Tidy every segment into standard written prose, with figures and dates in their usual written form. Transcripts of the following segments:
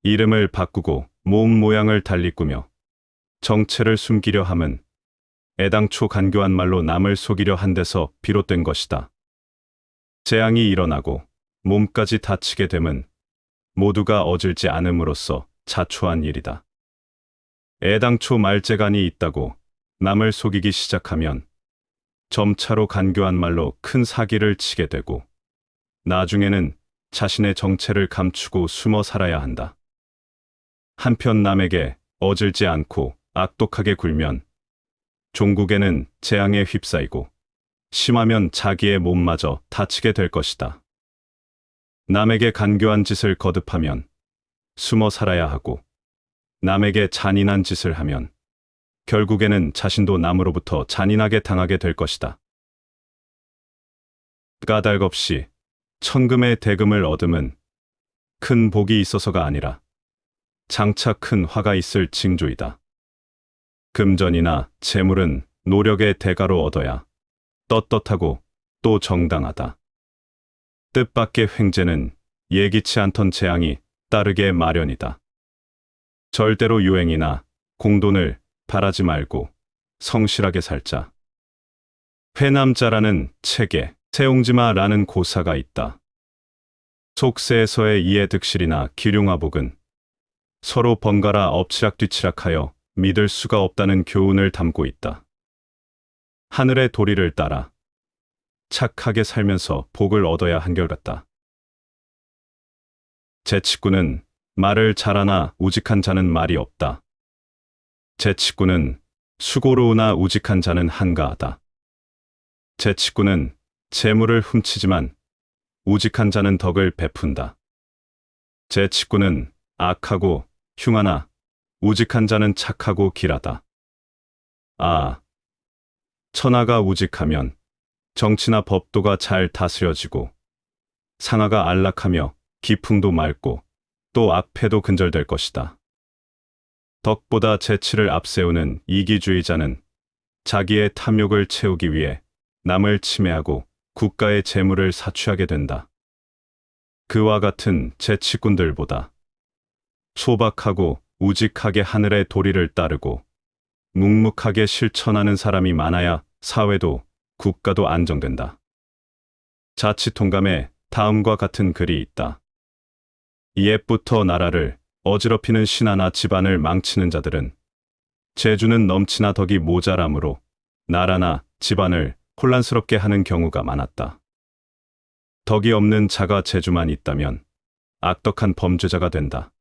이름을 바꾸고 몸 모양을 달리 꾸며 정체를 숨기려 함은 애당초 간교한 말로 남을 속이려 한 데서 비롯된 것이다. 재앙이 일어나고 몸까지 다치게 됨은 모두가 어질지 않음으로써 자초한 일이다. 애당초 말재간이 있다고 남을 속이기 시작하면 점차로 간교한 말로 큰 사기를 치게 되고 나중에는 자신의 정체를 감추고 숨어 살아야 한다. 한편 남에게 어질지 않고 악독하게 굴면 종국에는 재앙에 휩싸이고 심하면 자기의 몸마저 다치게 될 것이다. 남에게 간교한 짓을 거듭하면 숨어 살아야 하고 남에게 잔인한 짓을 하면 결국에는 자신도 남으로부터 잔인하게 당하게 될 것이다. 까닭없이 천금의 대금을 얻음은 큰 복이 있어서가 아니라 장차 큰 화가 있을 징조이다. 금전이나 재물은 노력의 대가로 얻어야 떳떳하고 또 정당하다. 뜻밖의 횡재는 예기치 않던 재앙이 따르게 마련이다. 절대로 유행이나 공돈을 바라지 말고 성실하게 살자. 회남자라는 책에 세옹지마라는 고사가 있다. 속세에서의 이해득실이나 기륭화복은 서로 번갈아 엎치락뒤치락하여 믿을 수가 없다는 교훈을 담고 있다. 하늘의 도리를 따라 착하게 살면서 복을 얻어야 한결같다. 재치꾼은 말을 잘하나 우직한 자는 말이 없다. 재치꾼은 수고로우나 우직한 자는 한가하다. 재치꾼은 재물을 훔치지만 우직한 자는 덕을 베푼다. 재치꾼은 악하고 흉하나 우직한 자는 착하고 길하다. 아, 천하가 우직하면 정치나 법도가 잘 다스려지고 상하가 안락하며 기풍도 맑고 또 악패도 근절될 것이다. 덕보다 재치를 앞세우는 이기주의자는 자기의 탐욕을 채우기 위해 남을 침해하고 국가의 재물을 사취하게 된다. 그와 같은 재치꾼들보다 소박하고 우직하게 하늘의 도리를 따르고 묵묵하게 실천하는 사람이 많아야 사회도 국가도 안정된다. 자치통감에 다음과 같은 글이 있다. 옛부터 나라를 어지럽히는 신하나 집안을 망치는 자들은 재주는 넘치나 덕이 모자람으로 나라나 집안을 혼란스럽게 하는 경우가 많았다. 덕이 없는 자가 재주만 있다면 악덕한 범죄자가 된다.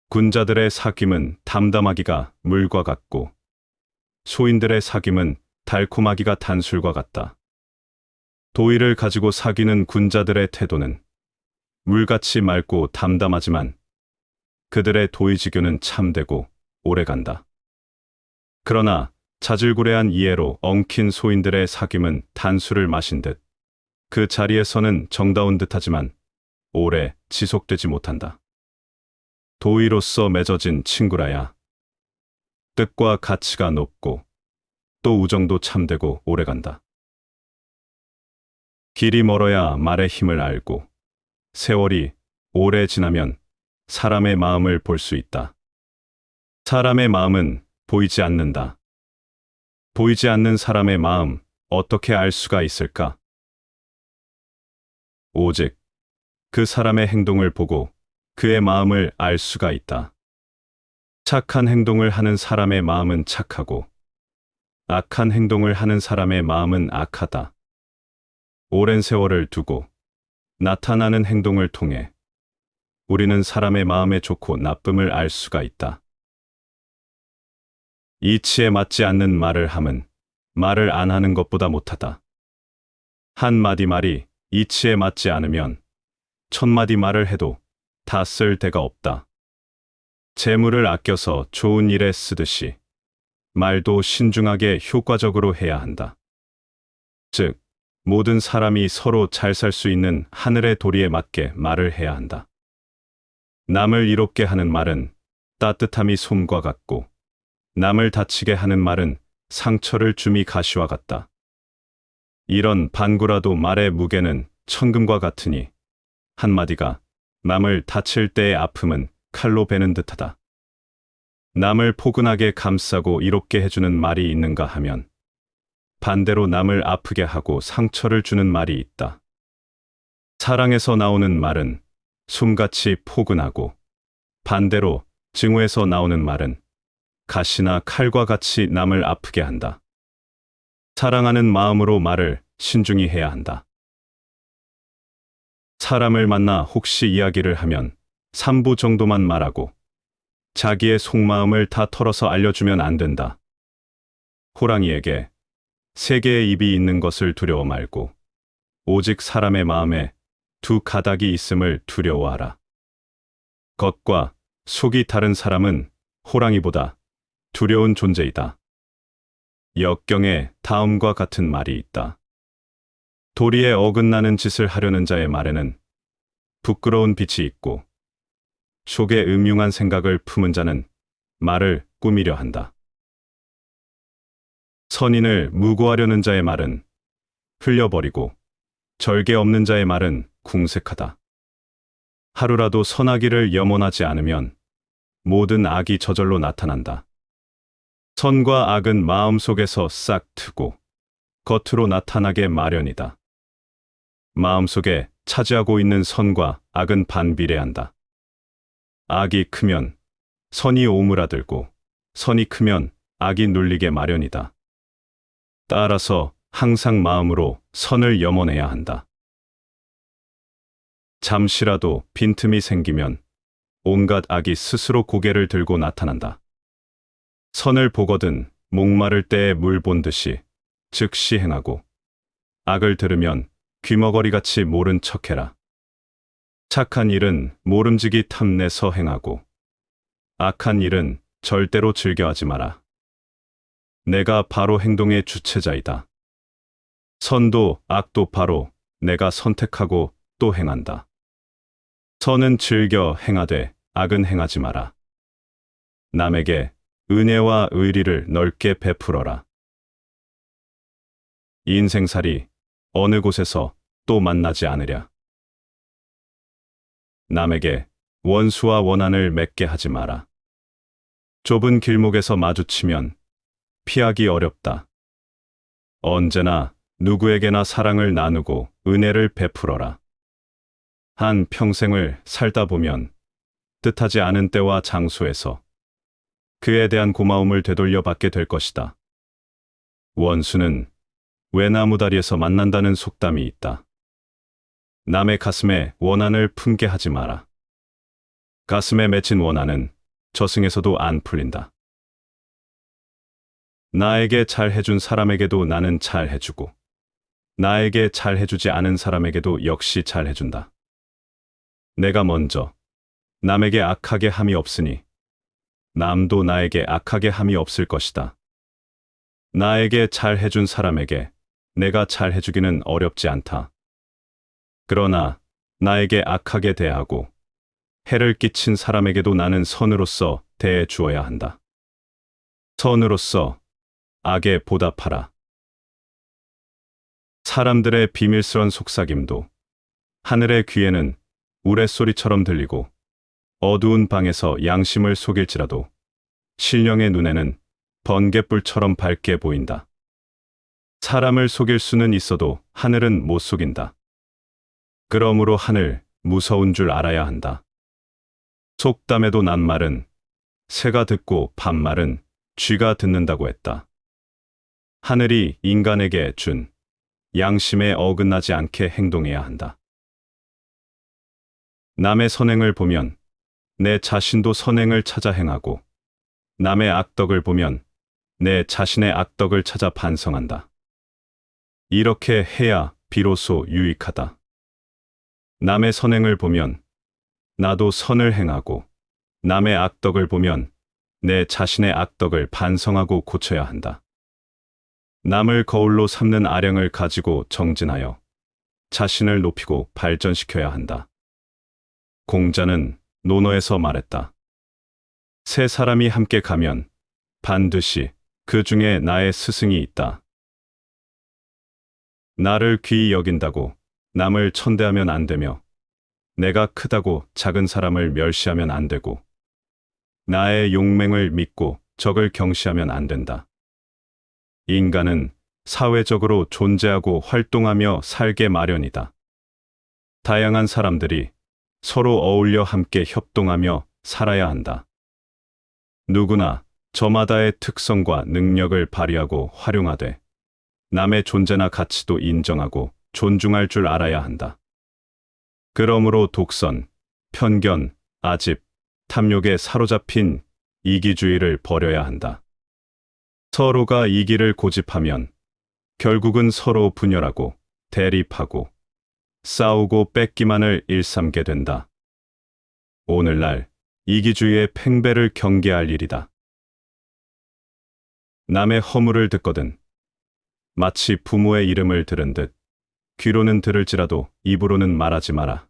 군자들의 사귐은 담담하기가 물과 같고 소인들의 사귐은 달콤하기가 단술과 같다. 도의를 가지고 사귀는 군자들의 태도는 물같이 맑고 담담하지만 그들의 도의지교는 참되고 오래간다. 그러나 자질구레한 이해로 엉킨 소인들의 사귐은 단술을 마신 듯 그 자리에서는 정다운 듯하지만 오래 지속되지 못한다. 도의로서 맺어진 친구라야 뜻과 가치가 높고 또 우정도 참되고 오래간다. 길이 멀어야 말의 힘을 알고 세월이 오래 지나면 사람의 마음을 볼 수 있다. 사람의 마음은 보이지 않는다. 보이지 않는 사람의 마음 어떻게 알 수가 있을까? 오직 그 사람의 행동을 보고 그의 마음을 알 수가 있다. 착한 행동을 하는 사람의 마음은 착하고 악한 행동을 하는 사람의 마음은 악하다. 오랜 세월을 두고 나타나는 행동을 통해 우리는 사람의 마음의 좋고 나쁨을 알 수가 있다. 이치에 맞지 않는 말을 함은 말을 안 하는 것보다 못하다. 한마디 말이 이치에 맞지 않으면 천마디 말을 해도 다 쓸 데가 없다. 재물을 아껴서 좋은 일에 쓰듯이 말도 신중하게 효과적으로 해야 한다. 즉, 모든 사람이 서로 잘 살 수 있는 하늘의 도리에 맞게 말을 해야 한다. 남을 이롭게 하는 말은 따뜻함이 솜과 같고 남을 다치게 하는 말은 상처를 줌이 가시와 같다. 이런 반구라도 말의 무게는 천금과 같으니 한마디가 남을 다칠 때의 아픔은 칼로 베는 듯하다. 남을 포근하게 감싸고 이롭게 해주는 말이 있는가 하면 반대로 남을 아프게 하고 상처를 주는 말이 있다. 사랑에서 나오는 말은 숨같이 포근하고 반대로 증오에서 나오는 말은 가시나 칼과 같이 남을 아프게 한다. 사랑하는 마음으로 말을 신중히 해야 한다. 사람을 만나 혹시 이야기를 하면 3부 정도만 말하고 자기의 속마음을 다 털어서 알려주면 안 된다. 호랑이에게 3개의 입이 있는 것을 두려워 말고 오직 사람의 마음에 2 가닥이 있음을 두려워하라. 겉과 속이 다른 사람은 호랑이보다 두려운 존재이다. 역경에 다음과 같은 말이 있다. 도리에 어긋나는 짓을 하려는 자의 말에는 부끄러운 빛이 있고 속에 음흉한 생각을 품은 자는 말을 꾸미려 한다. 선인을 무고하려는 자의 말은 흘려버리고 절개 없는 자의 말은 궁색하다. 하루라도 선하기를 염원하지 않으면 모든 악이 저절로 나타난다. 선과 악은 마음속에서 싹 트고 겉으로 나타나게 마련이다. 마음속에 차지하고 있는 선과 악은 반비례한다. 악이 크면 선이 오므라들고 선이 크면 악이 눌리게 마련이다. 따라서 항상 마음으로 선을 염원해야 한다. 잠시라도 빈틈이 생기면 온갖 악이 스스로 고개를 들고 나타난다. 선을 보거든 목마를 때에 물 본 듯이 즉시 행하고 악을 들으면 귀머거리같이 모른 척해라. 착한 일은 모름지기 탐내서 행하고 악한 일은 절대로 즐겨하지 마라. 내가 바로 행동의 주체자이다. 선도 악도 바로 내가 선택하고 또 행한다. 선은 즐겨 행하되 악은 행하지 마라. 남에게 은혜와 의리를 넓게 베풀어라. 인생살이 어느 곳에서 또 만나지 않으랴. 남에게 원수와 원한을 맺게 하지 마라. 좁은 길목에서 마주치면 피하기 어렵다. 언제나 누구에게나 사랑을 나누고 은혜를 베풀어라. 한 평생을 살다 보면 뜻하지 않은 때와 장소에서 그에 대한 고마움을 되돌려 받게 될 것이다. 원수는 외나무다리에서 만난다는 속담이 있다. 남의 가슴에 원한을 품게 하지 마라. 가슴에 맺힌 원한은 저승에서도 안 풀린다. 나에게 잘해준 사람에게도 나는 잘해주고 나에게 잘해주지 않은 사람에게도 역시 잘해준다. 내가 먼저 남에게 악하게 함이 없으니 남도 나에게 악하게 함이 없을 것이다. 나에게 잘해준 사람에게 내가 잘해주기는 어렵지 않다. 그러나 나에게 악하게 대하고 해를 끼친 사람에게도 나는 선으로서 대해주어야 한다. 선으로서 악에 보답하라. 사람들의 비밀스런 속삭임도 하늘의 귀에는 우레소리처럼 들리고 어두운 방에서 양심을 속일지라도 신령의 눈에는 번갯불처럼 밝게 보인다. 사람을 속일 수는 있어도 하늘은 못 속인다. 그러므로 하늘 무서운 줄 알아야 한다. 속담에도 낱말은 새가 듣고 반말은 쥐가 듣는다고 했다. 하늘이 인간에게 준 양심에 어긋나지 않게 행동해야 한다. 남의 선행을 보면 내 자신도 선행을 찾아 행하고 남의 악덕을 보면 내 자신의 악덕을 찾아 반성한다. 이렇게 해야 비로소 유익하다. 남의 선행을 보면 나도 선을 행하고 남의 악덕을 보면 내 자신의 악덕을 반성하고 고쳐야 한다. 남을 거울로 삼는 아량을 가지고 정진하여 자신을 높이고 발전시켜야 한다. 공자는 논어에서 말했다. 세 사람이 함께 가면 반드시 그 중에 나의 스승이 있다. 나를 귀히 여긴다고 남을 천대하면 안 되며 내가 크다고 작은 사람을 멸시하면 안 되고, 나의 용맹을 믿고 적을 경시하면 안 된다. 인간은 사회적으로 존재하고 활동하며 살게 마련이다. 다양한 사람들이 서로 어울려 함께 협동하며 살아야 한다. 누구나 저마다의 특성과 능력을 발휘하고 활용하되 남의 존재나 가치도 인정하고 존중할 줄 알아야 한다. 그러므로 독선, 편견, 아집, 탐욕에 사로잡힌 이기주의를 버려야 한다. 서로가 이기를 고집하면 결국은 서로 분열하고 대립하고 싸우고 뺏기만을 일삼게 된다. 오늘날 이기주의의 팽배를 경계할 일이다. 남의 허물을 듣거든 마치 부모의 이름을 들은 듯 귀로는 들을지라도 입으로는 말하지 마라.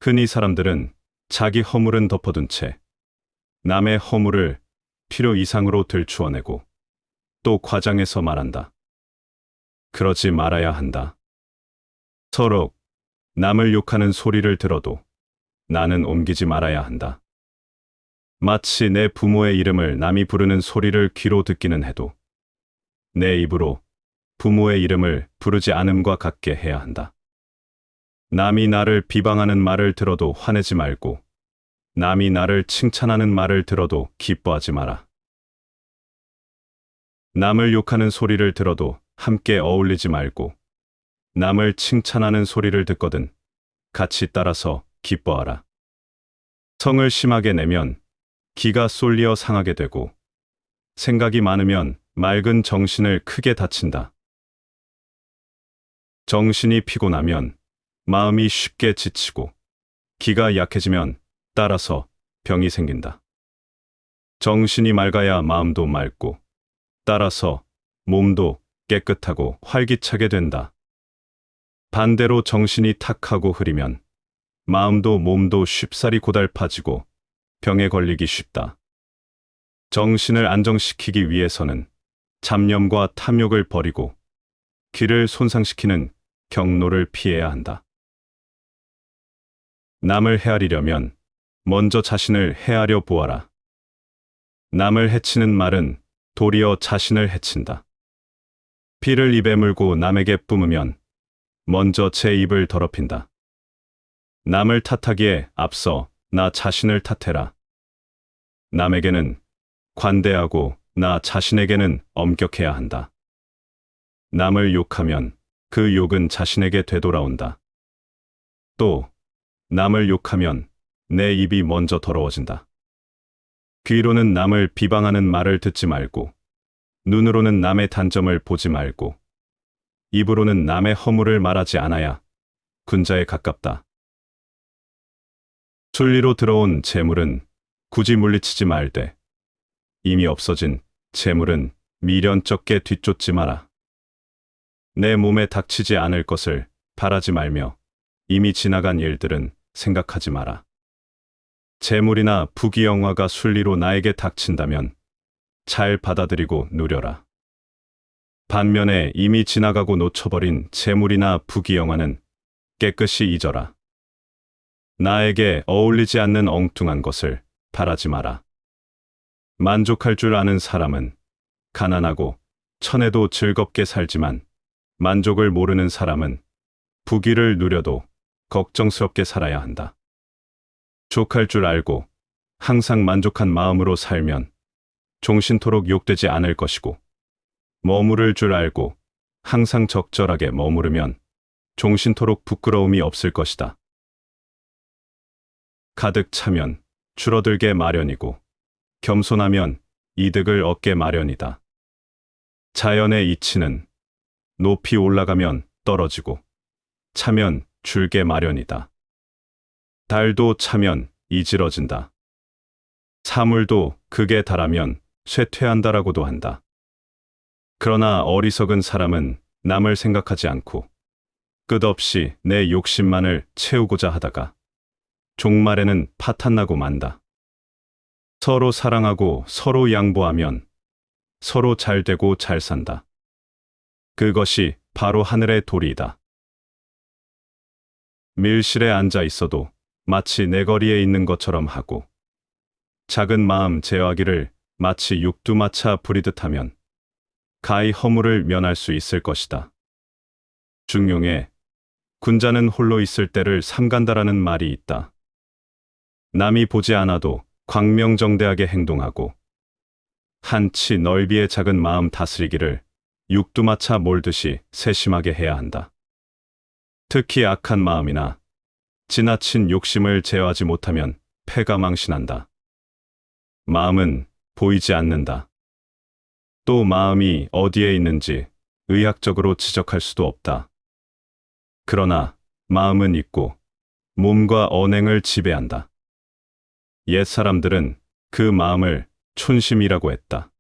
흔히 사람들은 자기 허물은 덮어둔 채 남의 허물을 필요 이상으로 들추어내고 또 과장해서 말한다. 그러지 말아야 한다. 서로 남을 욕하는 소리를 들어도 나는 옮기지 말아야 한다. 마치 내 부모의 이름을 남이 부르는 소리를 귀로 듣기는 해도 내 입으로 부모의 이름을 부르지 않음과 같게 해야 한다. 남이 나를 비방하는 말을 들어도 화내지 말고 남이 나를 칭찬하는 말을 들어도 기뻐하지 마라. 남을 욕하는 소리를 들어도 함께 어울리지 말고 남을 칭찬하는 소리를 듣거든 같이 따라서 기뻐하라. 성을 심하게 내면 기가 쏠리어 상하게 되고 생각이 많으면 맑은 정신을 크게 다친다. 정신이 피곤하면 마음이 쉽게 지치고 기가 약해지면 따라서 병이 생긴다. 정신이 맑아야 마음도 맑고 따라서 몸도 깨끗하고 활기차게 된다. 반대로 정신이 탁하고 흐리면 마음도 몸도 쉽사리 고달파지고 병에 걸리기 쉽다. 정신을 안정시키기 위해서는 잡념과 탐욕을 버리고 귀를 손상시키는 경로를 피해야 한다. 남을 헤아리려면 먼저 자신을 헤아려 보아라. 남을 해치는 말은 도리어 자신을 해친다. 피를 입에 물고 남에게 뿜으면 먼저 제 입을 더럽힌다. 남을 탓하기에 앞서 나 자신을 탓해라. 남에게는 관대하고 나 자신에게는 엄격해야 한다. 남을 욕하면 그 욕은 자신에게 되돌아온다. 또 남을 욕하면 내 입이 먼저 더러워진다. 귀로는 남을 비방하는 말을 듣지 말고 눈으로는 남의 단점을 보지 말고 입으로는 남의 허물을 말하지 않아야 군자에 가깝다. 순리로 들어온 재물은 굳이 물리치지 말되 이미 없어진 재물은 미련쩍게 뒤쫓지 마라. 내 몸에 닥치지 않을 것을 바라지 말며 이미 지나간 일들은 생각하지 마라. 재물이나 부귀영화가 순리로 나에게 닥친다면 잘 받아들이고 누려라. 반면에 이미 지나가고 놓쳐버린 재물이나 부귀영화는 깨끗이 잊어라. 나에게 어울리지 않는 엉뚱한 것을 바라지 마라. 만족할 줄 아는 사람은 가난하고 천해도 즐겁게 살지만 만족을 모르는 사람은 부귀를 누려도 걱정스럽게 살아야 한다. 족할 줄 알고 항상 만족한 마음으로 살면 종신토록 욕되지 않을 것이고 머무를 줄 알고 항상 적절하게 머무르면 종신토록 부끄러움이 없을 것이다. 가득 차면 줄어들게 마련이고 겸손하면 이득을 얻게 마련이다. 자연의 이치는 높이 올라가면 떨어지고 차면 줄게 마련이다. 달도 차면 이질어진다. 사물도 극에 달하면 쇠퇴한다라고도 한다. 그러나 어리석은 사람은 남을 생각하지 않고 끝없이 내 욕심만을 채우고자 하다가 종말에는 파탄나고 만다. 서로 사랑하고 서로 양보하면 서로 잘 되고 잘 산다. 그것이 바로 하늘의 도리이다. 밀실에 앉아 있어도 마치 내 거리에 있는 것처럼 하고, 작은 마음 제어하기를 마치 육두마차 부리듯 하면 가히 허물을 면할 수 있을 것이다. 중용에 군자는 홀로 있을 때를 삼간다라는 말이 있다. 남이 보지 않아도 광명정대하게 행동하고 한치 넓이의 작은 마음 다스리기를 육두마차 몰듯이 세심하게 해야 한다. 특히 악한 마음이나 지나친 욕심을 제어하지 못하면 패가 망신한다. 마음은 보이지 않는다. 또 마음이 어디에 있는지 의학적으로 지적할 수도 없다. 그러나 마음은 있고 몸과 언행을 지배한다. 옛 사람들은 그 마음을 촌심이라고 했다.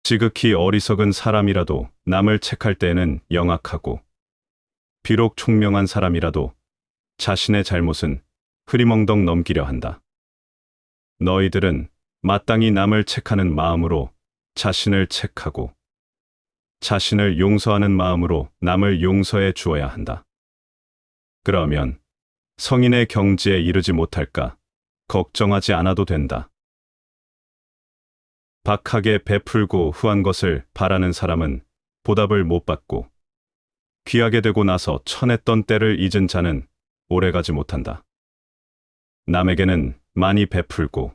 지극히 어리석은 사람이라도 남을 책할 때에는 영악하고, 비록 총명한 사람이라도 자신의 잘못은 흐리멍덩 넘기려 한다. 너희들은 마땅히 남을 책하는 마음으로 자신을 책하고, 자신을 용서하는 마음으로 남을 용서해 주어야 한다. 그러면 성인의 경지에 이르지 못할까 걱정하지 않아도 된다. 박하게 베풀고 후한 것을 바라는 사람은 보답을 못 받고, 귀하게 되고 나서 천했던 때를 잊은 자는 오래가지 못한다. 남에게는 많이 베풀고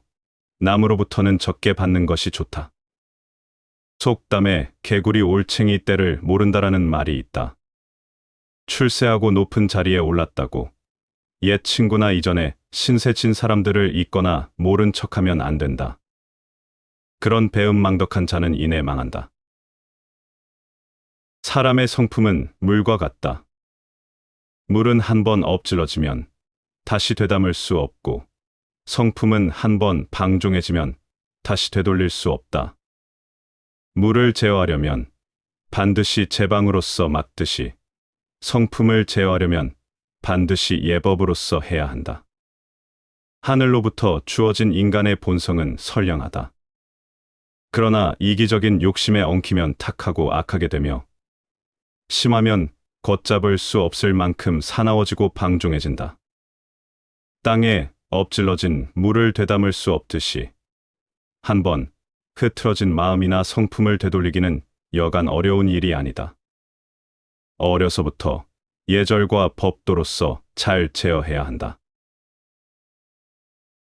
남으로부터는 적게 받는 것이 좋다. 속담에 개구리 올챙이 때를 모른다라는 말이 있다. 출세하고 높은 자리에 올랐다고 옛 친구나 이전에 신세 진 사람들을 잊거나 모른 척하면 안 된다. 그런 배은망덕한 자는 이내 망한다. 사람의 성품은 물과 같다. 물은 한 번 엎질러지면 다시 되담을 수 없고, 성품은 한 번 방종해지면 다시 되돌릴 수 없다. 물을 제어하려면 반드시 제방으로서 막듯이, 성품을 제어하려면 반드시 예법으로서 해야 한다. 하늘로부터 주어진 인간의 본성은 선량하다. 그러나 이기적인 욕심에 엉키면 탁하고 악하게 되며, 심하면 걷잡을 수 없을 만큼 사나워지고 방종해진다. 땅에 엎질러진 물을 되담을 수 없듯이 한번 흐트러진 마음이나 성품을 되돌리기는 여간 어려운 일이 아니다. 어려서부터 예절과 법도로서 잘 제어해야 한다.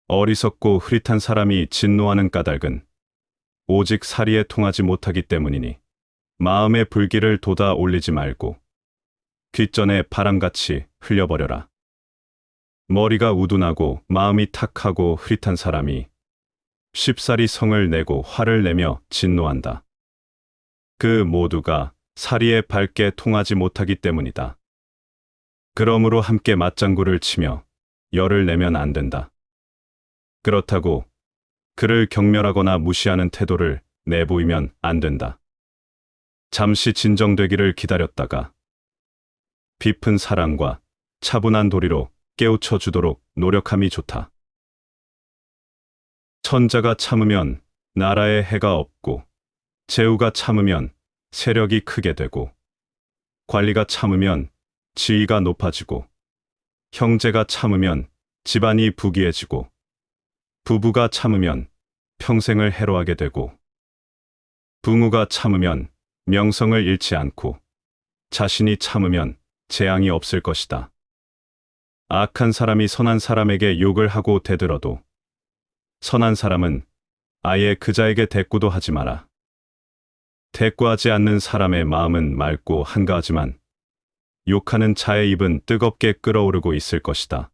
어리석고 흐릿한 사람이 진노하는 까닭은 오직 사리에 통하지 못하기 때문이니, 마음의 불길을 돋아 올리지 말고 귓전에 바람같이 흘려버려라. 머리가 우둔하고 마음이 탁하고 흐릿한 사람이 쉽사리 성을 내고 화를 내며 진노한다. 그 모두가 사리에 밝게 통하지 못하기 때문이다. 그러므로 함께 맞장구를 치며 열을 내면 안 된다. 그렇다고 그를 경멸하거나 무시하는 태도를 내보이면 안 된다. 잠시 진정되기를 기다렸다가 깊은 사랑과 차분한 도리로 깨우쳐 주도록 노력함이 좋다. 천자가 참으면 나라에 해가 없고, 제후가 참으면 세력이 크게 되고, 관리가 참으면 지위가 높아지고, 형제가 참으면 집안이 부귀해지고, 부부가 참으면 평생을 해로하게 되고, 부모가 참으면 명성을 잃지 않고, 자신이 참으면 재앙이 없을 것이다. 악한 사람이 선한 사람에게 욕을 하고 대들어도 선한 사람은 아예 그 자에게 대꾸도 하지 마라. 대꾸하지 않는 사람의 마음은 맑고 한가하지만 욕하는 자의 입은 뜨겁게 끓어오르고 있을 것이다.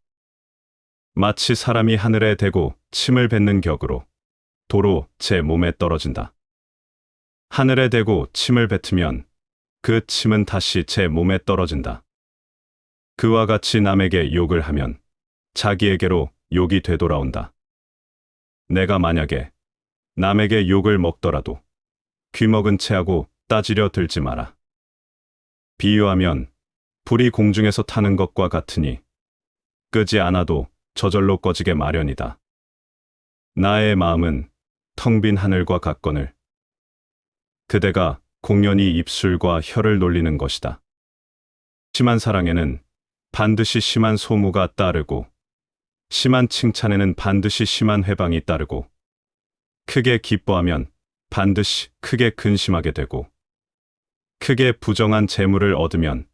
마치 사람이 하늘에 대고 침을 뱉는 격으로 도로 제 몸에 떨어진다. 하늘에 대고 침을 뱉으면 그 침은 다시 제 몸에 떨어진다. 그와 같이 남에게 욕을 하면 자기에게로 욕이 되돌아온다. 내가 만약에 남에게 욕을 먹더라도 귀먹은 채하고 따지려 들지 마라. 비유하면 불이 공중에서 타는 것과 같으니 끄지 않아도 저절로 꺼지게 마련이다. 나의 마음은 텅 빈 하늘과 같거늘 그대가 공연히 입술과 혀를 놀리는 것이다. 심한 사랑에는 반드시 심한 소무가 따르고 심한 칭찬에는 반드시 심한 회방이 따르고 크게 기뻐하면 반드시 크게 근심하게 되고 크게 부정한 재물을 얻으면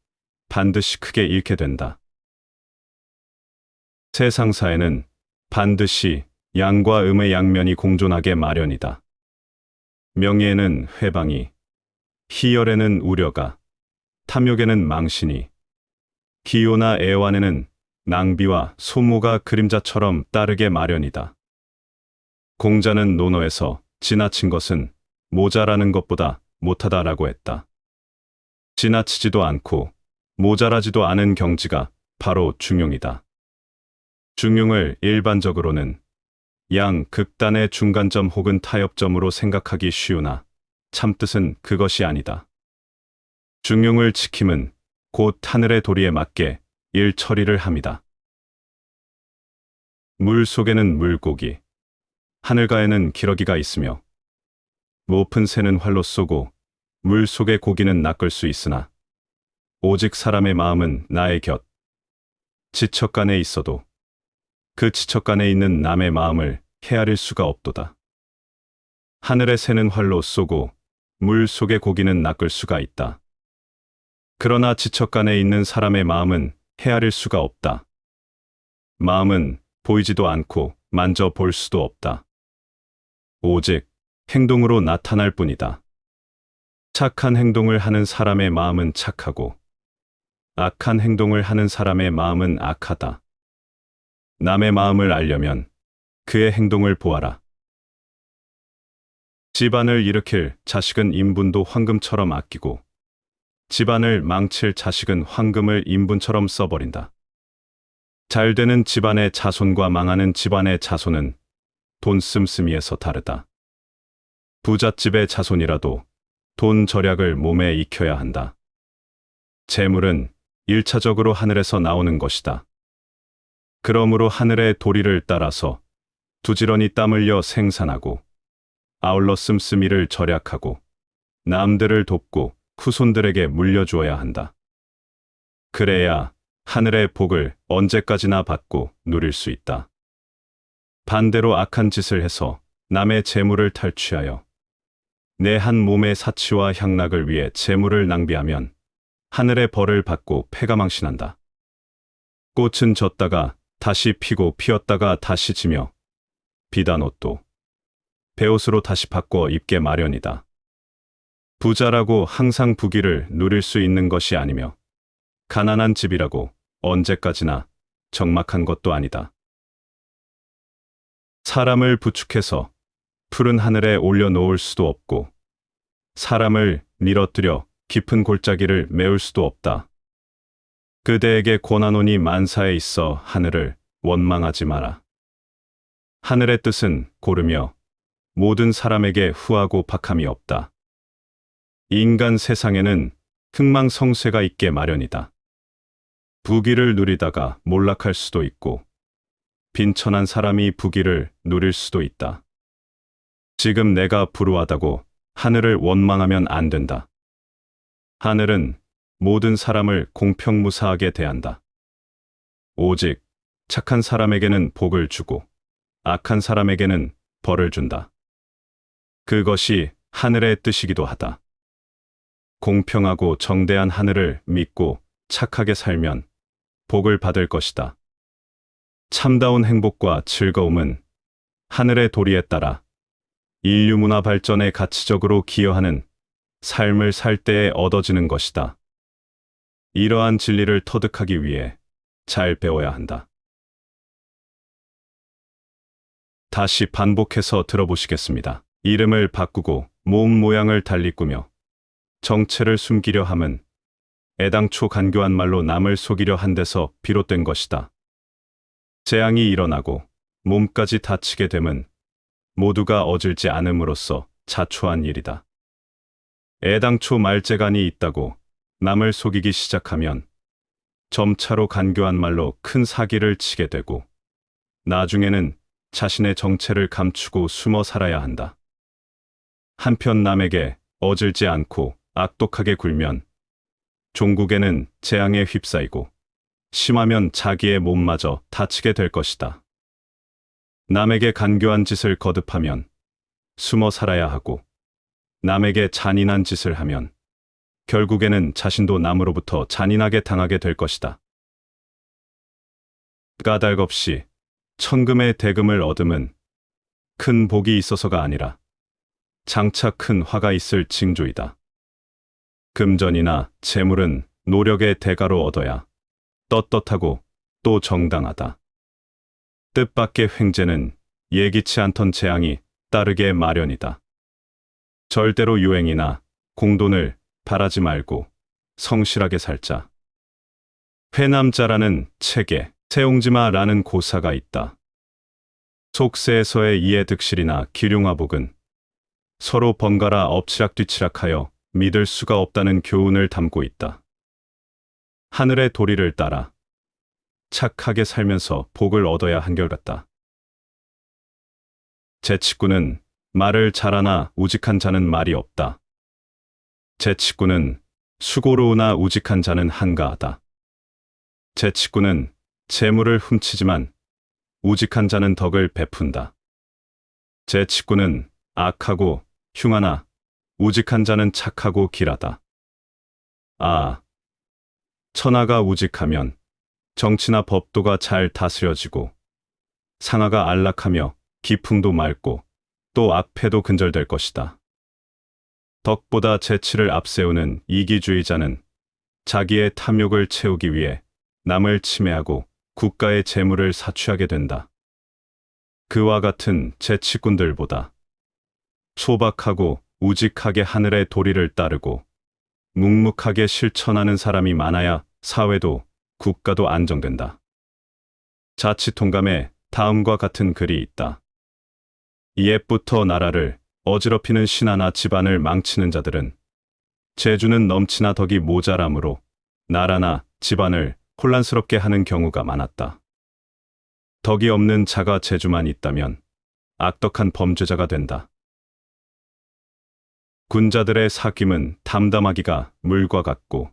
반드시 크게 잃게 된다. 세상사에는 반드시 양과 음의 양면이 공존하게 마련이다. 명예에는 회방이, 희열에는 우려가, 탐욕에는 망신이, 기요나 애완에는 낭비와 소모가 그림자처럼 따르게 마련이다. 공자는 논어에서 지나친 것은 모자라는 것보다 못하다라고 했다. 지나치지도 않고 모자라지도 않은 경지가 바로 중용이다. 중용을 일반적으로는 양 극단의 중간점 혹은 타협점으로 생각하기 쉬우나 참뜻은 그것이 아니다. 중용을 지킴은 곧 하늘의 도리에 맞게 일 처리를 함이다. 물 속에는 물고기, 하늘가에는 기러기가 있으며 높은 새는 활로 쏘고 물 속의 고기는 낚을 수 있으나 오직 사람의 마음은 나의 곁, 지척간에 있어도 그 지척간에 있는 남의 마음을 헤아릴 수가 없도다. 하늘의 새는 활로 쏘고 물 속의 고기는 낚을 수가 있다. 그러나 지척간에 있는 사람의 마음은 헤아릴 수가 없다. 마음은 보이지도 않고 만져볼 수도 없다. 오직 행동으로 나타날 뿐이다. 착한 행동을 하는 사람의 마음은 착하고 악한 행동을 하는 사람의 마음은 악하다. 남의 마음을 알려면 그의 행동을 보아라. 집안을 일으킬 자식은 인분도 황금처럼 아끼고 집안을 망칠 자식은 황금을 인분처럼 써버린다. 잘 되는 집안의 자손과 망하는 집안의 자손은 돈 씀씀이에서 다르다. 부잣집의 자손이라도 돈 절약을 몸에 익혀야 한다. 재물은 1차적으로 하늘에서 나오는 것이다. 그러므로 하늘의 도리를 따라서 두지런히 땀 흘려 생산하고 아울러 씀씀이를 절약하고 남들을 돕고 후손들에게 물려주어야 한다. 그래야 하늘의 복을 언제까지나 받고 누릴 수 있다. 반대로 악한 짓을 해서 남의 재물을 탈취하여 내 한 몸의 사치와 향락을 위해 재물을 낭비하면 하늘의 벌을 받고 패가망신한다. 꽃은 졌다가 다시 피고 피었다가 다시 지며 비단 옷도 베옷으로 다시 바꿔 입게 마련이다. 부자라고 항상 부귀를 누릴 수 있는 것이 아니며 가난한 집이라고 언제까지나 적막한 것도 아니다. 사람을 부축해서 푸른 하늘에 올려놓을 수도 없고 사람을 밀어뜨려 깊은 골짜기를 메울 수도 없다. 그대에게 권하노니 만사에 있어 하늘을 원망하지 마라. 하늘의 뜻은 고르며 모든 사람에게 후하고 박함이 없다. 인간 세상에는 흥망성쇠가 있게 마련이다. 부귀를 누리다가 몰락할 수도 있고 빈천한 사람이 부귀를 누릴 수도 있다. 지금 내가 불우하다고 하늘을 원망하면 안 된다. 하늘은 모든 사람을 공평무사하게 대한다. 오직 착한 사람에게는 복을 주고 악한 사람에게는 벌을 준다. 그것이 하늘의 뜻이기도 하다. 공평하고 정대한 하늘을 믿고 착하게 살면 복을 받을 것이다. 참다운 행복과 즐거움은 하늘의 도리에 따라 인류 문화 발전에 가치적으로 기여하는 삶을 살 때에 얻어지는 것이다. 이러한 진리를 터득하기 위해 잘 배워야 한다. 다시 반복해서 들어보시겠습니다. 이름을 바꾸고 몸 모양을 달리 꾸며 정체를 숨기려 함은 애당초 간교한 말로 남을 속이려 한 데서 비롯된 것이다. 재앙이 일어나고 몸까지 다치게 됨은 모두가 어질지 않음으로써 자초한 일이다. 애당초 말재간이 있다고 남을 속이기 시작하면 점차로 간교한 말로 큰 사기를 치게 되고 나중에는 자신의 정체를 감추고 숨어 살아야 한다. 한편 남에게 어질지 않고 악독하게 굴면 종국에는 재앙에 휩싸이고 심하면 자기의 몸마저 다치게 될 것이다. 남에게 간교한 짓을 거듭하면 숨어 살아야 하고, 남에게 잔인한 짓을 하면 결국에는 자신도 남으로부터 잔인하게 당하게 될 것이다. 까닭없이 천금의 대금을 얻음은 큰 복이 있어서가 아니라 장차 큰 화가 있을 징조이다. 금전이나 재물은 노력의 대가로 얻어야 떳떳하고 또 정당하다. 뜻밖의 횡재는 예기치 않던 재앙이 따르게 마련이다. 절대로 유행이나 공돈을 바라지 말고 성실하게 살자. 회남자라는 책에 세옹지마라는 고사가 있다. 속세에서의 이해득실이나 기륭화복은 서로 번갈아 엎치락뒤치락하여 믿을 수가 없다는 교훈을 담고 있다. 하늘의 도리를 따라 착하게 살면서 복을 얻어야 한결같다. 재치꾼은 말을 잘하나 우직한 자는 말이 없다. 재치꾼은 수고로우나 우직한 자는 한가하다. 재치꾼은 재물을 훔치지만 우직한 자는 덕을 베푼다. 재치꾼은 악하고 흉하나 우직한 자는 착하고 길하다. 천하가 우직하면 정치나 법도가 잘 다스려지고, 상하가 안락하며 기풍도 맑고 또 악패도 근절될 것이다. 덕보다 재치를 앞세우는 이기주의자는 자기의 탐욕을 채우기 위해 남을 침해하고 국가의 재물을 사취하게 된다. 그와 같은 재치꾼들보다 소박하고 우직하게 하늘의 도리를 따르고 묵묵하게 실천하는 사람이 많아야 사회도 국가도 안정된다. 자치통감에 다음과 같은 글이 있다. 옛부터 나라를 어지럽히는 신하나 집안을 망치는 자들은 재주는 넘치나 덕이 모자람으로 나라나 집안을 혼란스럽게 하는 경우가 많았다. 덕이 없는 자가 재주만 있다면 악덕한 범죄자가 된다. 군자들의 사귐은 담담하기가 물과 같고,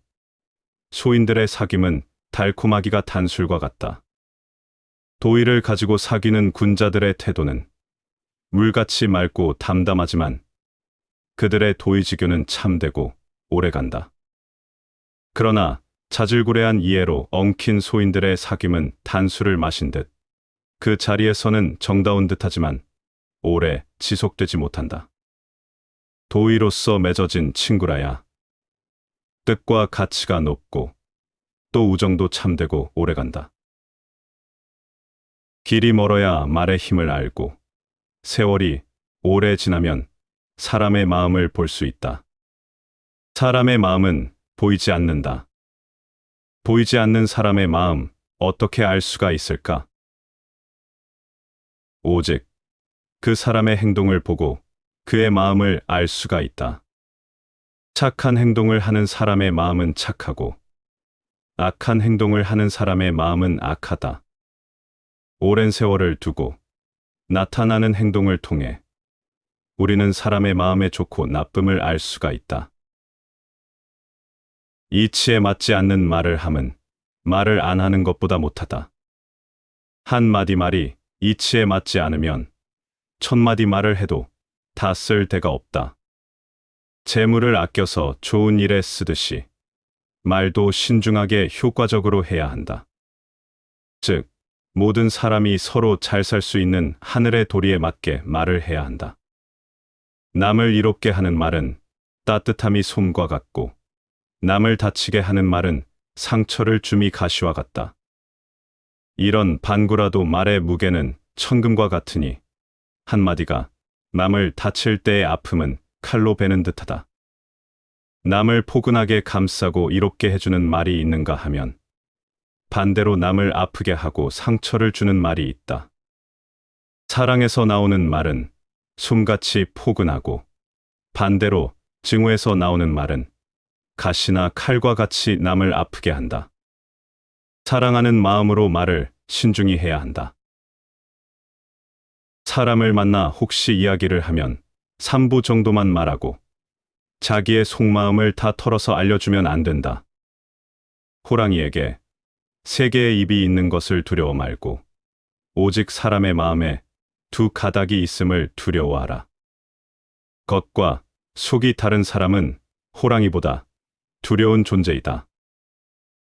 소인들의 사귐은 달콤하기가 단술과 같다. 도의를 가지고 사귀는 군자들의 태도는 물같이 맑고 담담하지만 그들의 도의지교는 참되고 오래간다. 그러나 자질구레한 이해로 엉킨 소인들의 사귐은 단술을 마신 듯 그 자리에서는 정다운 듯하지만 오래 지속되지 못한다. 도의로서 맺어진 친구라야 뜻과 가치가 높고 또 우정도 참되고 오래간다. 길이 멀어야 말의 힘을 알고, 세월이 오래 지나면 사람의 마음을 볼 수 있다. 사람의 마음은 보이지 않는다. 보이지 않는 사람의 마음 어떻게 알 수가 있을까? 오직 그 사람의 행동을 보고 그의 마음을 알 수가 있다. 착한 행동을 하는 사람의 마음은 착하고, 악한 행동을 하는 사람의 마음은 악하다. 오랜 세월을 두고 나타나는 행동을 통해 우리는 사람의 마음의 좋고 나쁨을 알 수가 있다. 이치에 맞지 않는 말을 함은 말을 안 하는 것보다 못하다. 한마디 말이 이치에 맞지 않으면 천마디 말을 해도 다 쓸 데가 없다. 재물을 아껴서 좋은 일에 쓰듯이 말도 신중하게 효과적으로 해야 한다. 즉, 모든 사람이 서로 잘 살 수 있는 하늘의 도리에 맞게 말을 해야 한다. 남을 이롭게 하는 말은 따뜻함이 솜과 같고, 남을 다치게 하는 말은 상처를 줌이 가시와 같다. 이런 반구라도 말의 무게는 천금과 같으니 한마디가 남을 다칠 때의 아픔은 칼로 베는 듯하다. 남을 포근하게 감싸고 이롭게 해주는 말이 있는가 하면 반대로 남을 아프게 하고 상처를 주는 말이 있다. 사랑에서 나오는 말은 솜같이 포근하고, 반대로 증오에서 나오는 말은 가시나 칼과 같이 남을 아프게 한다. 사랑하는 마음으로 말을 신중히 해야 한다. 사람을 만나 혹시 이야기를 하면 3부 정도만 말하고 자기의 속마음을 다 털어서 알려주면 안 된다. 호랑이에게 세 개의 입이 있는 것을 두려워 말고 오직 사람의 마음에 두 가닥이 있음을 두려워하라. 겉과 속이 다른 사람은 호랑이보다 두려운 존재이다.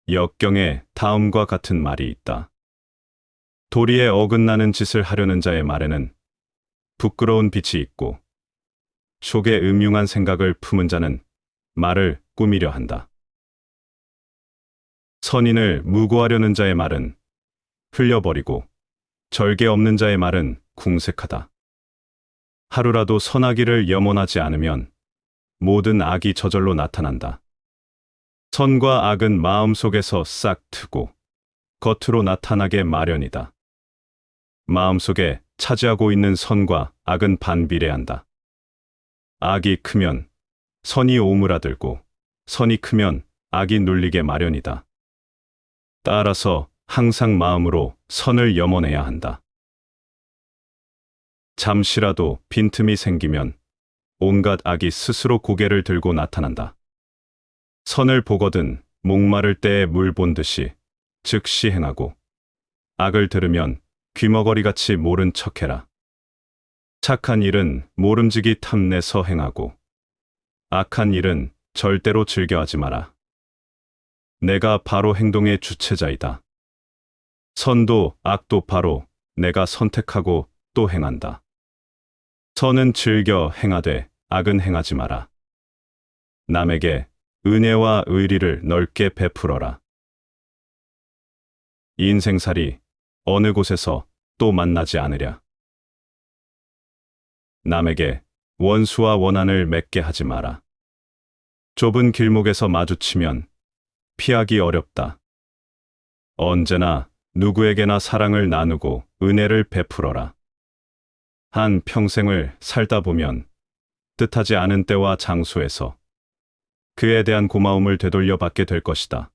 역경에 다음과 같은 말이 있다. 도리에 어긋나는 짓을 하려는 자의 말에는 부끄러운 빛이 있고 속에 음흉한 생각을 품은 자는 말을 꾸미려 한다. 선인을 무고하려는 자의 말은 흘려버리고 절개 없는 자의 말은 궁색하다. 하루라도 선하기를 염원하지 않으면 모든 악이 저절로 나타난다. 선과 악은 마음속에서 싹 트고 겉으로 나타나게 마련이다. 마음속에 차지하고 있는 선과 악은 반비례한다. 악이 크면 선이 오므라들고 선이 크면 악이 눌리게 마련이다. 따라서 항상 마음으로 선을 염원해야 한다. 잠시라도 빈틈이 생기면 온갖 악이 스스로 고개를 들고 나타난다. 선을 보거든 목마를 때에 물 본 듯이 즉시 행하고 악을 들으면 귀머거리같이 모른 척해라. 착한 일은 모름지기 탐내서 행하고 악한 일은 절대로 즐겨하지 마라. 내가 바로 행동의 주체자이다. 선도 악도 바로 내가 선택하고 또 행한다. 선은 즐겨 행하되 악은 행하지 마라. 남에게 은혜와 의리를 넓게 베풀어라. 인생살이 어느 곳에서 또 만나지 않으랴. 남에게 원수와 원한을 맺게 하지 마라. 좁은 길목에서 마주치면 피하기 어렵다. 언제나 누구에게나 사랑을 나누고 은혜를 베풀어라. 한 평생을 살다 보면 뜻하지 않은 때와 장소에서 그에 대한 고마움을 되돌려 받게 될 것이다.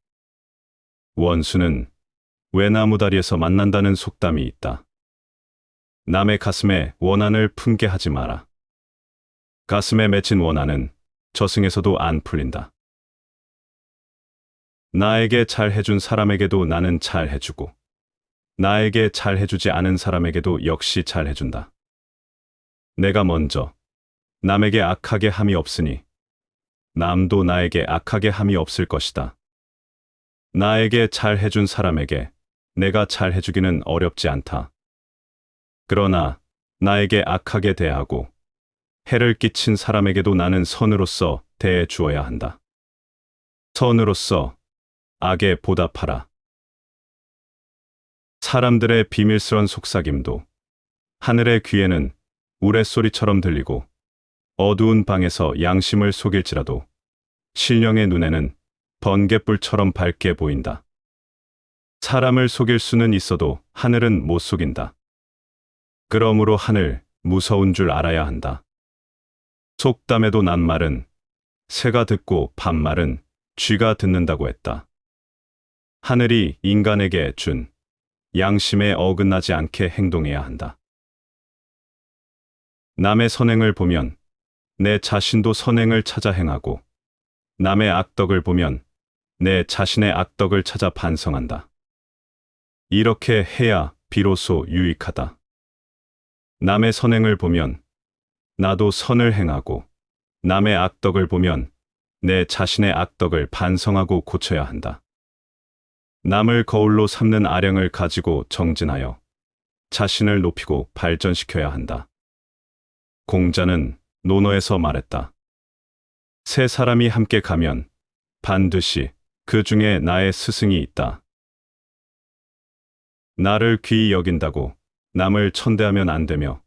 원수는 외나무다리에서 만난다는 속담이 있다. 남의 가슴에 원한을 품게 하지 마라. 가슴에 맺힌 원한은 저승에서도 안 풀린다. 나에게 잘해준 사람에게도 나는 잘해주고 나에게 잘해주지 않은 사람에게도 역시 잘해준다. 내가 먼저 남에게 악하게 함이 없으니 남도 나에게 악하게 함이 없을 것이다. 나에게 잘해준 사람에게 내가 잘해주기는 어렵지 않다. 그러나 나에게 악하게 대하고 해를 끼친 사람에게도 나는 선으로서 대해 주어야 한다. 선으로서 악에 보답하라. 사람들의 비밀스런 속삭임도 하늘의 귀에는 우레소리처럼 들리고 어두운 방에서 양심을 속일지라도 신령의 눈에는 번갯불처럼 밝게 보인다. 사람을 속일 수는 있어도 하늘은 못 속인다. 그러므로 하늘 무서운 줄 알아야 한다. 속담에도 난 말은 새가 듣고 반말은 쥐가 듣는다고 했다. 하늘이 인간에게 준 양심에 어긋나지 않게 행동해야 한다. 남의 선행을 보면 내 자신도 선행을 찾아 행하고 남의 악덕을 보면 내 자신의 악덕을 찾아 반성한다. 이렇게 해야 비로소 유익하다. 남의 선행을 보면 나도 선을 행하고 남의 악덕을 보면 내 자신의 악덕을 반성하고 고쳐야 한다. 남을 거울로 삼는 아량을 가지고 정진하여 자신을 높이고 발전시켜야 한다. 공자는 논어에서 말했다. 세 사람이 함께 가면 반드시 그 중에 나의 스승이 있다. 나를 귀히 여긴다고 남을 천대하면 안 되며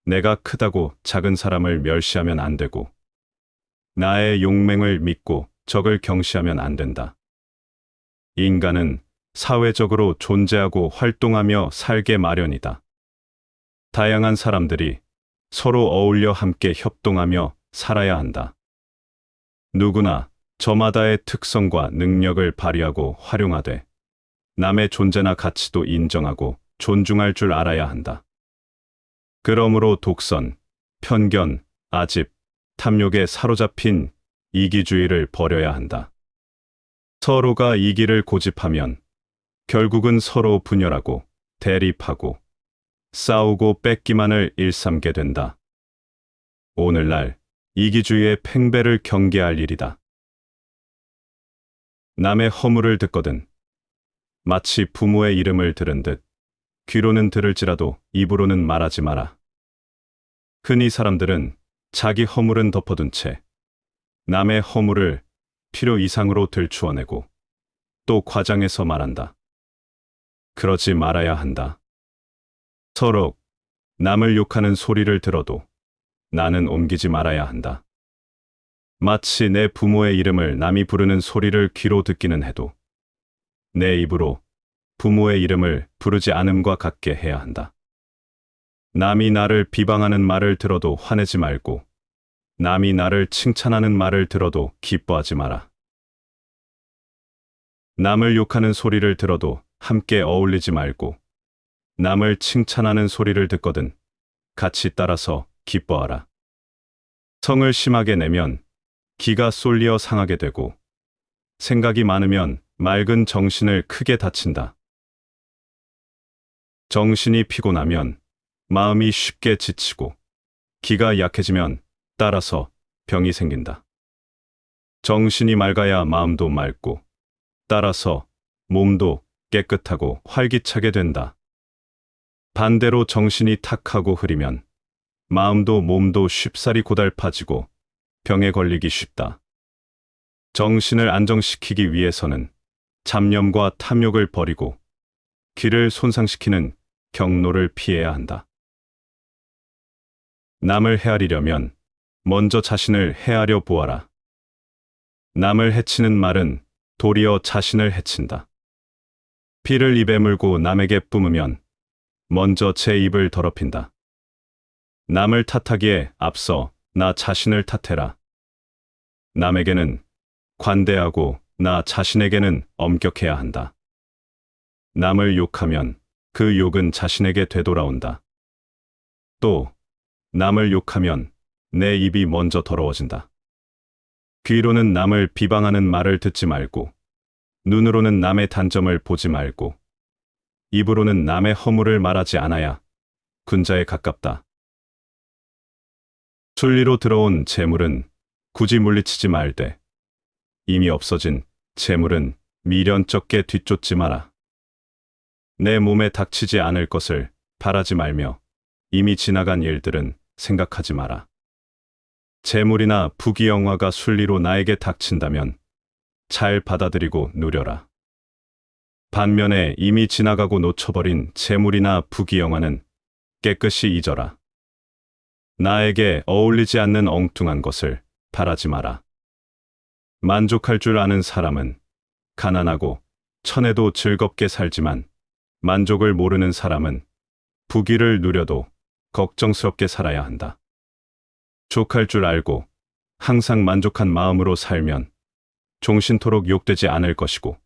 내가 크다고 작은 사람을 멸시하면 안 되고 나의 용맹을 믿고 적을 경시하면 안 된다. 인간은 사회적으로 존재하고 활동하며 살게 마련이다. 다양한 사람들이 서로 어울려 함께 협동하며 살아야 한다. 누구나 저마다의 특성과 능력을 발휘하고 활용하되 남의 존재나 가치도 인정하고 존중할 줄 알아야 한다. 그러므로 독선, 편견, 아집, 탐욕에 사로잡힌 이기주의를 버려야 한다. 서로가 이기를 고집하면 결국은 서로 분열하고 대립하고 싸우고 뺏기만을 일삼게 된다. 오늘날 이기주의의 팽배를 경계할 일이다. 남의 허물을 듣거든 마치 부모의 이름을 들은 듯 귀로는 들을지라도 입으로는 말하지 마라. 흔히 사람들은 자기 허물은 덮어둔 채 남의 허물을 필요 이상으로 들추어내고 또 과장해서 말한다. 그러지 말아야 한다. 서로 남을 욕하는 소리를 들어도 나는 옮기지 말아야 한다. 마치 내 부모의 이름을 남이 부르는 소리를 귀로 듣기는 해도 내 입으로 부모의 이름을 부르지 않음과 같게 해야 한다. 남이 나를 비방하는 말을 들어도 화내지 말고 남이 나를 칭찬하는 말을 들어도 기뻐하지 마라. 남을 욕하는 소리를 들어도 함께 어울리지 말고 남을 칭찬하는 소리를 듣거든 같이 따라서 기뻐하라. 성을 심하게 내면 기가 쏠리어 상하게 되고 생각이 많으면 맑은 정신을 크게 다친다. 정신이 피곤하면 마음이 쉽게 지치고 기가 약해지면 따라서 병이 생긴다. 정신이 맑아야 마음도 맑고 따라서 몸도 깨끗하고 활기차게 된다. 반대로 정신이 탁하고 흐리면 마음도 몸도 쉽사리 고달파지고 병에 걸리기 쉽다. 정신을 안정시키기 위해서는 잡념과 탐욕을 버리고 귀를 손상시키는 경로를 피해야 한다. 남을 헤아리려면 먼저 자신을 헤아려 보아라. 남을 해치는 말은 도리어 자신을 해친다. 피를 입에 물고 남에게 뿜으면 먼저 제 입을 더럽힌다. 남을 탓하기에 앞서 나 자신을 탓해라. 남에게는 관대하고 나 자신에게는 엄격해야 한다. 남을 욕하면 그 욕은 자신에게 되돌아온다. 또 남을 욕하면 내 입이 먼저 더러워진다. 귀로는 남을 비방하는 말을 듣지 말고 눈으로는 남의 단점을 보지 말고 입으로는 남의 허물을 말하지 않아야 군자에 가깝다. 순리로 들어온 재물은 굳이 물리치지 말되 이미 없어진 재물은 미련쩍게 뒤쫓지 마라. 내 몸에 닥치지 않을 것을 바라지 말며 이미 지나간 일들은 생각하지 마라. 재물이나 부귀영화가 순리로 나에게 닥친다면 잘 받아들이고 누려라. 반면에 이미 지나가고 놓쳐버린 재물이나 부귀영화는 깨끗이 잊어라. 나에게 어울리지 않는 엉뚱한 것을 바라지 마라. 만족할 줄 아는 사람은 가난하고 천해도 즐겁게 살지만 만족을 모르는 사람은 부귀를 누려도 걱정스럽게 살아야 한다. 족할 줄 알고 항상 만족한 마음으로 살면 종신토록 욕되지 않을 것이고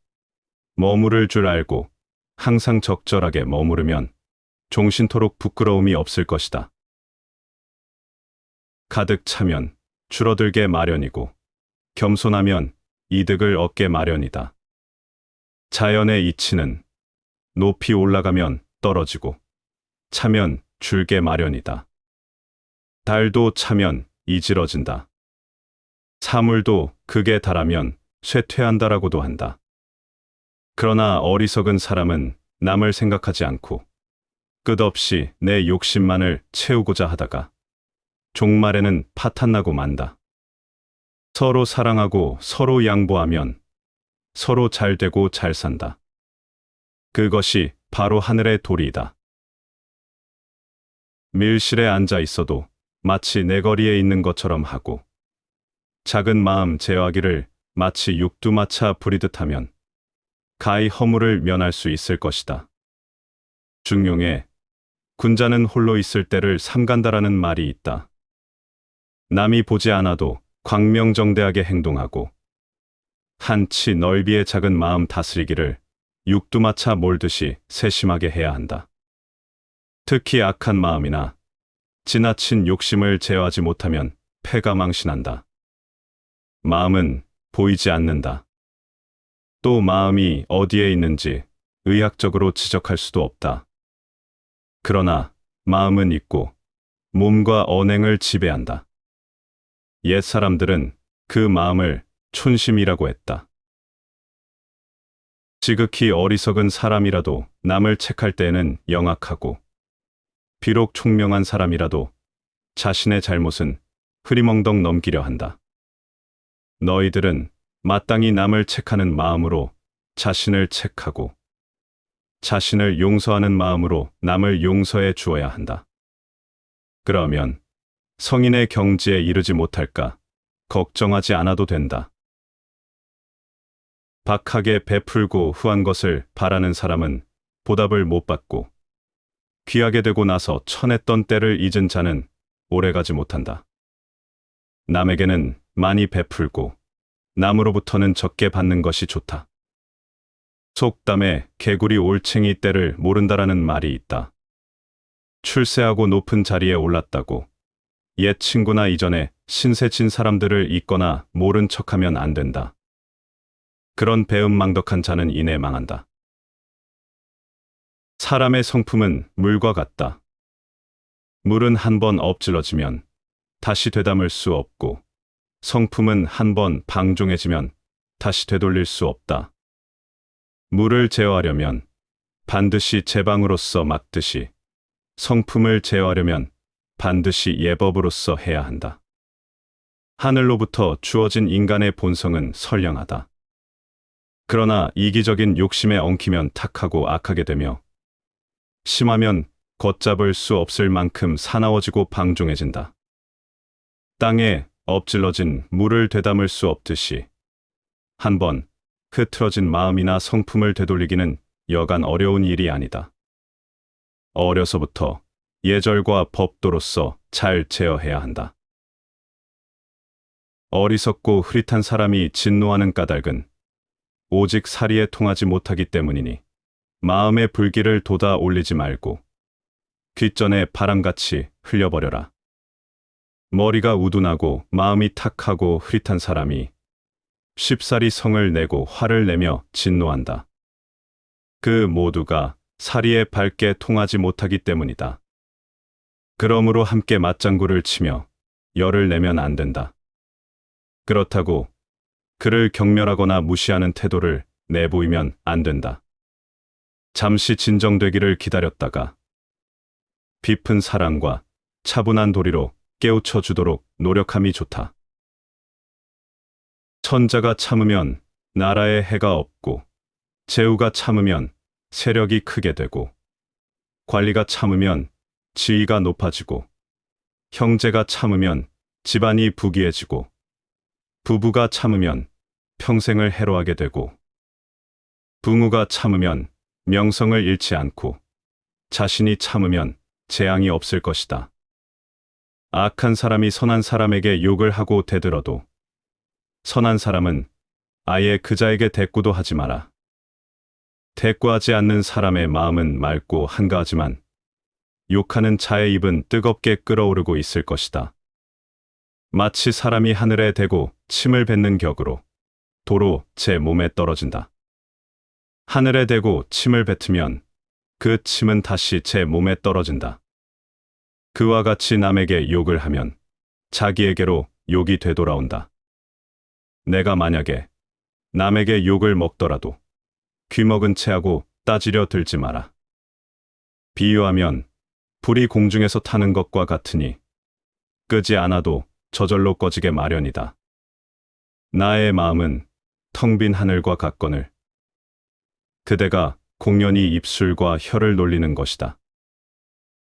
머무를 줄 알고 항상 적절하게 머무르면 종신토록 부끄러움이 없을 것이다. 가득 차면 줄어들게 마련이고 겸손하면 이득을 얻게 마련이다. 자연의 이치는 높이 올라가면 떨어지고 차면 줄게 마련이다. 달도 차면 이질어진다. 사물도 극에 달하면 쇠퇴한다라고도 한다. 그러나 어리석은 사람은 남을 생각하지 않고 끝없이 내 욕심만을 채우고자 하다가 종말에는 파탄나고 만다. 서로 사랑하고 서로 양보하면 서로 잘 되고 잘 산다. 그것이 바로 하늘의 도리이다. 밀실에 앉아 있어도 마치 내 거리에 있는 것처럼 하고 작은 마음 제어하기를 마치 육두마차 부리듯 하면 가히 허물을 면할 수 있을 것이다. 중용에 군자는 홀로 있을 때를 삼간다라는 말이 있다. 남이 보지 않아도 광명정대하게 행동하고 한치 넓이의 작은 마음 다스리기를 육두마차 몰듯이 세심하게 해야 한다. 특히 악한 마음이나 지나친 욕심을 제어하지 못하면 패가 망신한다. 마음은 보이지 않는다. 또 마음이 어디에 있는지 의학적으로 지적할 수도 없다. 그러나 마음은 있고 몸과 언행을 지배한다. 옛 사람들은 그 마음을 촌심이라고 했다. 지극히 어리석은 사람이라도 남을 책할 때에는 영악하고, 비록 총명한 사람이라도 자신의 잘못은 흐리멍덩 넘기려 한다. 너희들은 마땅히 남을 책하는 마음으로 자신을 책하고, 자신을 용서하는 마음으로 남을 용서해 주어야 한다. 그러면 성인의 경지에 이르지 못할까 걱정하지 않아도 된다. 박하게 베풀고 후한 것을 바라는 사람은 보답을 못 받고, 귀하게 되고 나서 천했던 때를 잊은 자는 오래가지 못한다. 남에게는 많이 베풀고 남으로부터는 적게 받는 것이 좋다. 속담에 개구리 올챙이 때를 모른다라는 말이 있다. 출세하고 높은 자리에 올랐다고 옛 친구나 이전에 신세 진 사람들을 잊거나 모른 척하면 안 된다. 그런 배은망덕한 자는 이내 망한다. 사람의 성품은 물과 같다. 물은 한 번 엎질러지면 다시 되담을 수 없고, 성품은 한 번 방종해지면 다시 되돌릴 수 없다. 물을 제어하려면 반드시 제방으로서 막듯이, 성품을 제어하려면 반드시 예법으로서 해야 한다. 하늘로부터 주어진 인간의 본성은 선량하다. 그러나 이기적인 욕심에 엉키면 탁하고 악하게 되며, 심하면 걷잡을 수 없을 만큼 사나워지고 방종해진다. 땅에 엎질러진 물을 되담을 수 없듯이, 한번 흐트러진 마음이나 성품을 되돌리기는 여간 어려운 일이 아니다. 어려서부터 예절과 법도로서 잘 제어해야 한다. 어리석고 흐릿한 사람이 진노하는 까닭은 오직 사리에 통하지 못하기 때문이니, 마음의 불길을 돋아 올리지 말고 귓전에 바람같이 흘려버려라. 머리가 우둔하고 마음이 탁하고 흐릿한 사람이 쉽사리 성을 내고 화를 내며 진노한다. 그 모두가 사리에 밝게 통하지 못하기 때문이다. 그러므로 함께 맞장구를 치며 열을 내면 안 된다. 그렇다고 그를 경멸하거나 무시하는 태도를 내보이면 안 된다. 잠시 진정되기를 기다렸다가 깊은 사랑과 차분한 도리로 깨우쳐 주도록 노력함이 좋다. 천자가 참으면 나라에 해가 없고, 제후가 참으면 세력이 크게 되고, 관리가 참으면 지위가 높아지고, 형제가 참으면 집안이 부귀해지고, 부부가 참으면 평생을 해로하게 되고, 부모가 참으면 명성을 잃지 않고, 자신이 참으면 재앙이 없을 것이다. 악한 사람이 선한 사람에게 욕을 하고 대들어도 선한 사람은 아예 그 자에게 대꾸도 하지 마라. 대꾸하지 않는 사람의 마음은 맑고 한가하지만 욕하는 자의 입은 뜨겁게 끓어오르고 있을 것이다. 마치 사람이 하늘에 대고 침을 뱉는 격으로 도로 제 몸에 떨어진다. 하늘에 대고 침을 뱉으면 그 침은 다시 제 몸에 떨어진다. 그와 같이 남에게 욕을 하면 자기에게로 욕이 되돌아온다. 내가 만약에 남에게 욕을 먹더라도 귀먹은 채하고 따지려 들지 마라. 비유하면 불이 공중에서 타는 것과 같으니 끄지 않아도 저절로 꺼지게 마련이다. 나의 마음은 텅 빈 하늘과 같거늘 그대가 공연히 입술과 혀를 놀리는 것이다.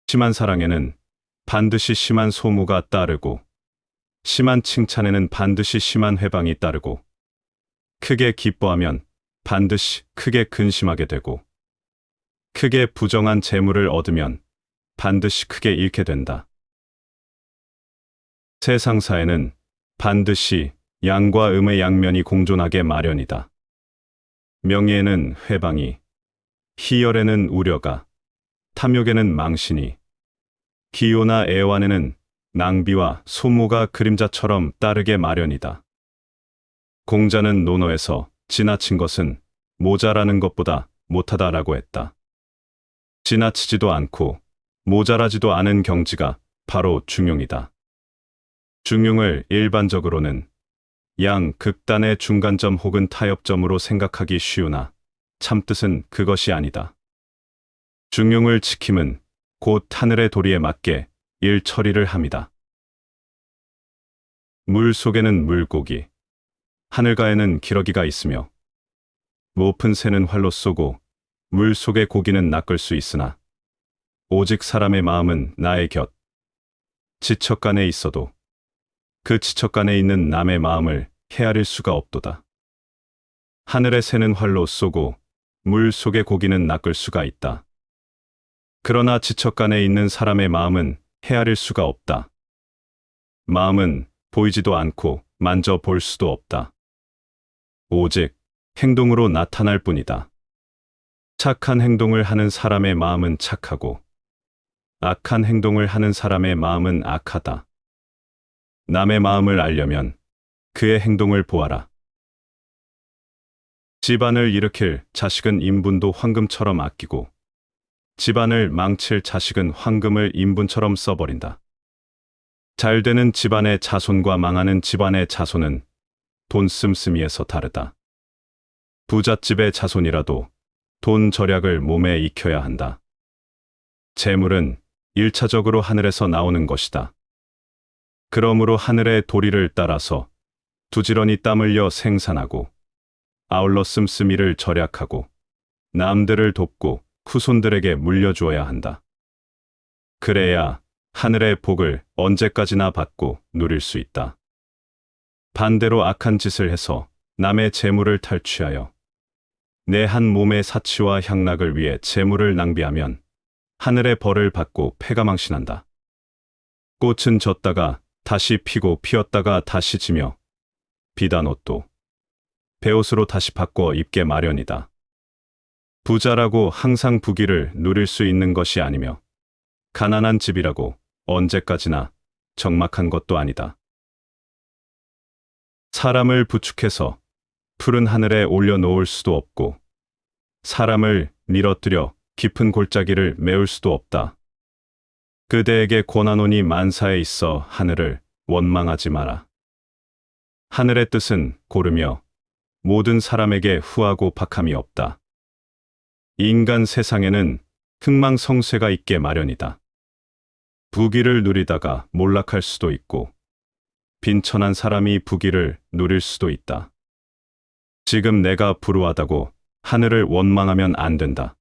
심한 사랑에는 반드시 심한 소무가 따르고, 심한 칭찬에는 반드시 심한 회방이 따르고, 크게 기뻐하면 반드시 크게 근심하게 되고, 크게 부정한 재물을 얻으면 반드시 크게 잃게 된다. 세상사에는 반드시 양과 음의 양면이 공존하게 마련이다. 명예에는 회방이, 희열에는 우려가, 탐욕에는 망신이, 기요나 애완에는 낭비와 소모가 그림자처럼 따르게 마련이다. 공자는 논어에서 지나친 것은 모자라는 것보다 못하다라고 했다. 지나치지도 않고 모자라지도 않은 경지가 바로 중용이다. 중용을 일반적으로는 양극단의 중간점 혹은 타협점으로 생각하기 쉬우나 참뜻은 그것이 아니다. 중용을 지킴은 곧 하늘의 도리에 맞게 일 처리를 함이다. 물 속에는 물고기, 하늘가에는 기러기가 있으며 높은 새는 활로 쏘고 물 속의 고기는 낚을 수 있으나 오직 사람의 마음은 나의 곁, 지척간에 있어도 그 지척간에 있는 남의 마음을 헤아릴 수가 없도다. 하늘의 새는 활로 쏘고 물 속의 고기는 낚을 수가 있다. 그러나 지척간에 있는 사람의 마음은 헤아릴 수가 없다. 마음은 보이지도 않고 만져볼 수도 없다. 오직 행동으로 나타날 뿐이다. 착한 행동을 하는 사람의 마음은 착하고 악한 행동을 하는 사람의 마음은 악하다. 남의 마음을 알려면 그의 행동을 보아라. 집안을 일으킬 자식은 인분도 황금처럼 아끼고 집안을 망칠 자식은 황금을 인분처럼 써버린다. 잘 되는 집안의 자손과 망하는 집안의 자손은 돈 씀씀이에서 다르다. 부잣집의 자손이라도 돈 절약을 몸에 익혀야 한다. 재물은 1차적으로 하늘에서 나오는 것이다. 그러므로 하늘의 도리를 따라서 두지런히 땀 흘려 생산하고 아울러 씀씀이를 절약하고 남들을 돕고 후손들에게 물려주어야 한다. 그래야 하늘의 복을 언제까지나 받고 누릴 수 있다. 반대로 악한 짓을 해서 남의 재물을 탈취하여 내 한 몸의 사치와 향락을 위해 재물을 낭비하면 하늘의 벌을 받고 패가망신한다. 꽃은 졌다가 다시 피고 피었다가 다시 지며 비단 옷도 베옷으로 다시 바꿔 입게 마련이다. 부자라고 항상 부귀를 누릴 수 있는 것이 아니며 가난한 집이라고 언제까지나 적막한 것도 아니다. 사람을 부축해서 푸른 하늘에 올려놓을 수도 없고 사람을 밀어뜨려 깊은 골짜기를 메울 수도 없다. 그대에게 권하노니 만사에 있어 하늘을 원망하지 마라. 하늘의 뜻은 고르며 모든 사람에게 후하고 박함이 없다. 인간 세상에는 흥망성쇠가 있게 마련이다. 부귀를 누리다가 몰락할 수도 있고 빈천한 사람이 부귀를 누릴 수도 있다. 지금 내가 불우하다고 하늘을 원망하면 안 된다.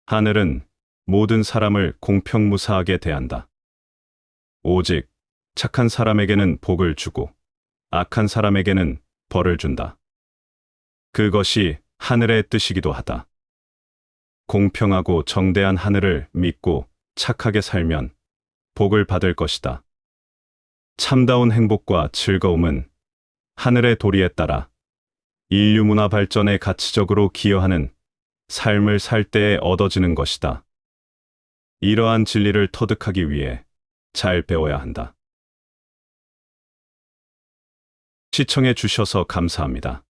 하늘은 모든 사람을 공평무사하게 대한다. 오직 착한 사람에게는 복을 주고 악한 사람에게는 벌을 준다. 그것이 하늘의 뜻이기도 하다. 공평하고 정대한 하늘을 믿고 착하게 살면 복을 받을 것이다. 참다운 행복과 즐거움은 하늘의 도리에 따라 인류 문화 발전에 가치적으로 기여하는 삶을 살 때에 얻어지는 것이다. 이러한 진리를 터득하기 위해 잘 배워야 한다. 시청해 주셔서 감사합니다.